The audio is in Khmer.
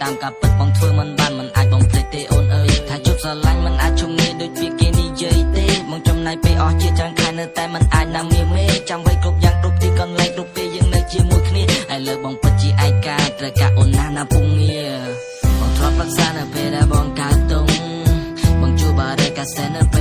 តាមការពិតបងធ្វើមិនបានមិនអាចបងភ្លេចទេអូនអើយថាជប់ស្រឡាញ់មិនអាចជុំងាយដូចវាគេនិយាយទេបងចំណាយពេលអស់ជាច្រើនខែនៅតែមិនអាចណាមៀមេចាំໄວគ្រប់យ៉ាងគ្រប់ទីកន្លែងគ្រប់ពេលយើងនៅជាមួយគ្នាឥឡូវបងពិតជាឯកាត្រូវការអូនណាស់ណាពុំងារបងធ្លាប់រក្សានៅពេលដែលបងកើតទុំបងជួបបារេកាសែននៅ